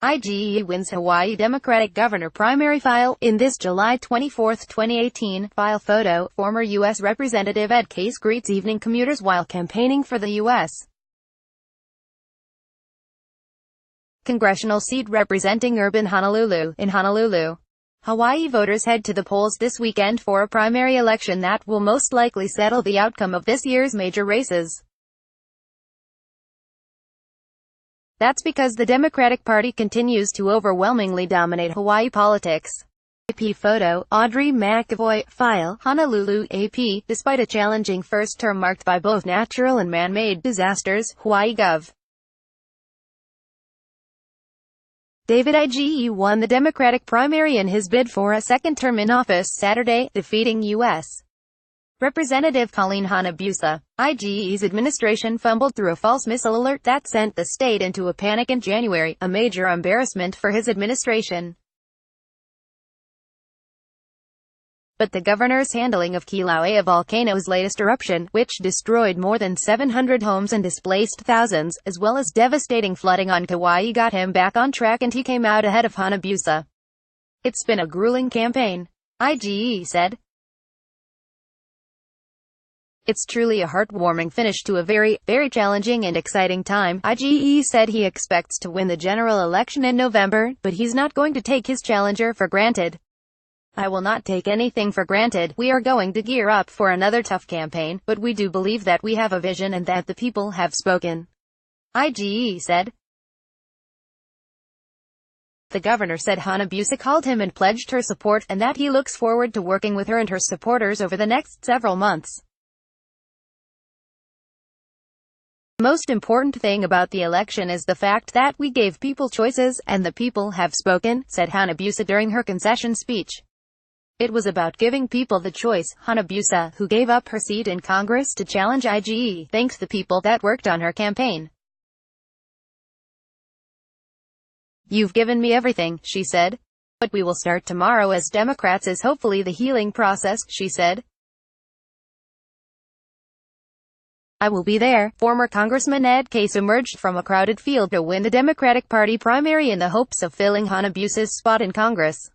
IGE wins Hawaii Democratic Governor primary file. In this July 24, 2018, file photo, former U.S. Representative Ed Case greets evening commuters while campaigning for the U.S. congressional seat representing urban Honolulu. In Honolulu, Hawaii voters head to the polls this weekend for a primary election that will most likely settle the outcome of this year's major races. That's because the Democratic Party continues to overwhelmingly dominate Hawaii politics. AP photo, Audrey McAvoy, file, Honolulu, AP. Despite a challenging first term marked by both natural and man-made disasters, Hawaii Gov. David Ige won the Democratic primary in his bid for a second term in office Saturday, defeating U.S. Representative Colleen Hanabusa. Ige's administration fumbled through a false missile alert that sent the state into a panic in January, a major embarrassment for his administration. But the governor's handling of Kilauea volcano's latest eruption, which destroyed more than 700 homes and displaced thousands, as well as devastating flooding on Kauai, got him back on track and he came out ahead of Hanabusa. "It's been a grueling campaign," Ige said. "It's truly a heartwarming finish to a very, very challenging and exciting time." Ige said he expects to win the general election in November, but he's not going to take his challenger for granted. "I will not take anything for granted. We are going to gear up for another tough campaign, but we do believe that we have a vision and that the people have spoken," Ige said. The governor said Hanabusa called him and pledged her support, and that he looks forward to working with her and her supporters over the next several months. "The most important thing about the election is the fact that we gave people choices, and the people have spoken," said Hanabusa during her concession speech. "It was about giving people the choice." Hanabusa, who gave up her seat in Congress to challenge Ige, thanked the people that worked on her campaign. "You've given me everything," she said. "What we will start tomorrow as Democrats is hopefully the healing process," she said. "I will be there." Former Congressman Ed Case emerged from a crowded field to win the Democratic Party primary in the hopes of filling Hanabusa's spot in Congress.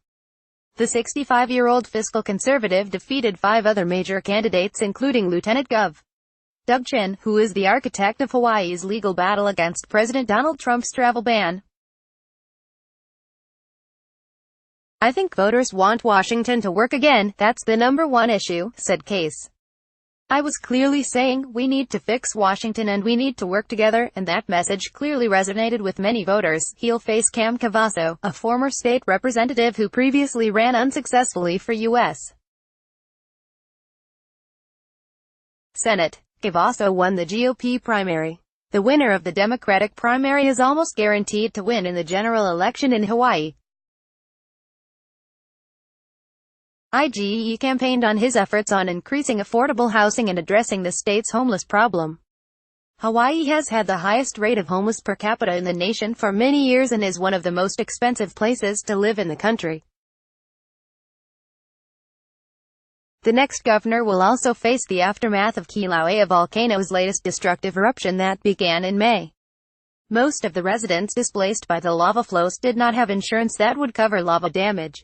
The 65-year-old fiscal conservative defeated 5 other major candidates including Lieutenant Gov. Doug Chin, who is the architect of Hawaii's legal battle against President Donald Trump's travel ban. "I think voters want Washington to work again. That's the #1 issue," said Case. "I was clearly saying, we need to fix Washington and we need to work together, and that message clearly resonated with many voters." He'll face Cam Cavasso, a former state representative who previously ran unsuccessfully for U.S. Senate. Cavasso won the GOP primary. The winner of the Democratic primary is almost guaranteed to win in the general election in Hawaii. Ige campaigned on his efforts on increasing affordable housing and addressing the state's homeless problem. Hawaii has had the highest rate of homeless per capita in the nation for many years and is one of the most expensive places to live in the country. The next governor will also face the aftermath of Kilauea volcano's latest destructive eruption that began in May. Most of the residents displaced by the lava flows did not have insurance that would cover lava damage.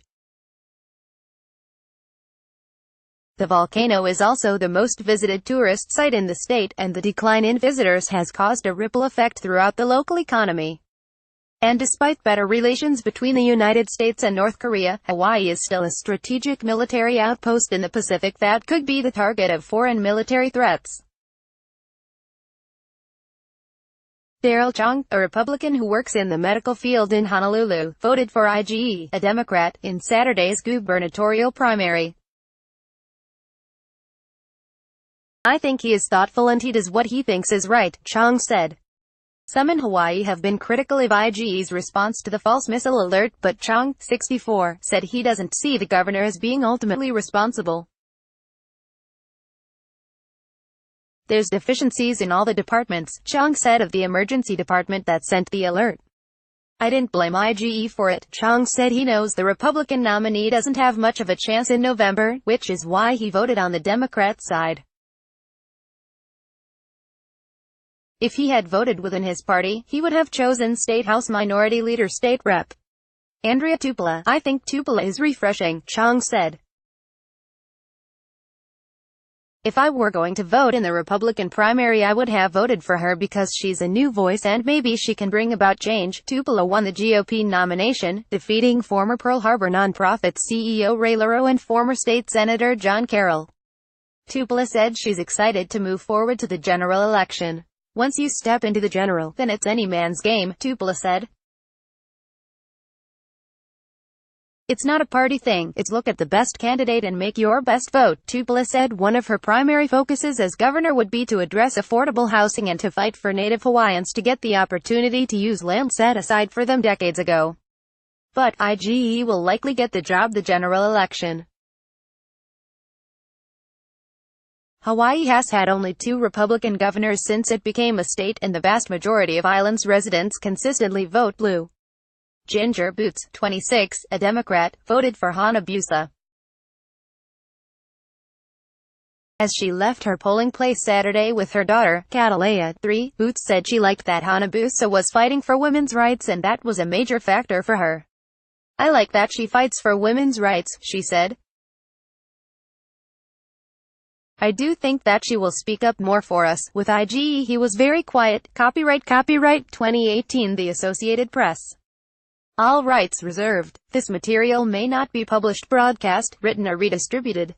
The volcano is also the most visited tourist site in the state, and the decline in visitors has caused a ripple effect throughout the local economy. And despite better relations between the United States and North Korea, Hawaii is still a strategic military outpost in the Pacific that could be the target of foreign military threats. Daryl Chong, a Republican who works in the medical field in Honolulu, voted for Ige, a Democrat, in Saturday's gubernatorial primary. "I think he is thoughtful and he does what he thinks is right," Chong said. Some in Hawaii have been critical of Ige's response to the false missile alert, but Chong, 64, said he doesn't see the governor as being ultimately responsible. "There's deficiencies in all the departments," Chong said of the emergency department that sent the alert. "I didn't blame Ige for it." Chong said he knows the Republican nominee doesn't have much of a chance in November, which is why he voted on the Democrat side. If he had voted within his party, he would have chosen State House Minority Leader State Rep. Andrea Tupola. I think Tupola is refreshing, Chong said. If I were going to vote in the Republican primary, I would have voted for her because she's a new voice and maybe she can bring about change. Tupola won the GOP nomination, defeating former Pearl Harbor nonprofit CEO Ray Laro and former state senator John Carroll. Tupola said she's excited to move forward to the general election. Once you step into the general, then it's any man's game, Tupola said. It's not a party thing, it's look at the best candidate and make your best vote, Tupola said. One of her primary focuses as governor would be to address affordable housing and to fight for Native Hawaiians to get the opportunity to use land set aside for them decades ago. But, IGE will likely get the job the general election. Hawaii has had only 2 Republican governors since it became a state, and the vast majority of island's residents consistently vote blue. Ginger Boots, 26, a Democrat, voted for Hanabusa. As she left her polling place Saturday with her daughter, Catalea, 3, Boots said she liked that Hanabusa was fighting for women's rights and that was a major factor for her. I like that she fights for women's rights, she said. I do think that she will speak up more for us. With IGE he was very quiet. Copyright 2018 The Associated Press. All rights reserved. This material may not be published, broadcast, written or redistributed.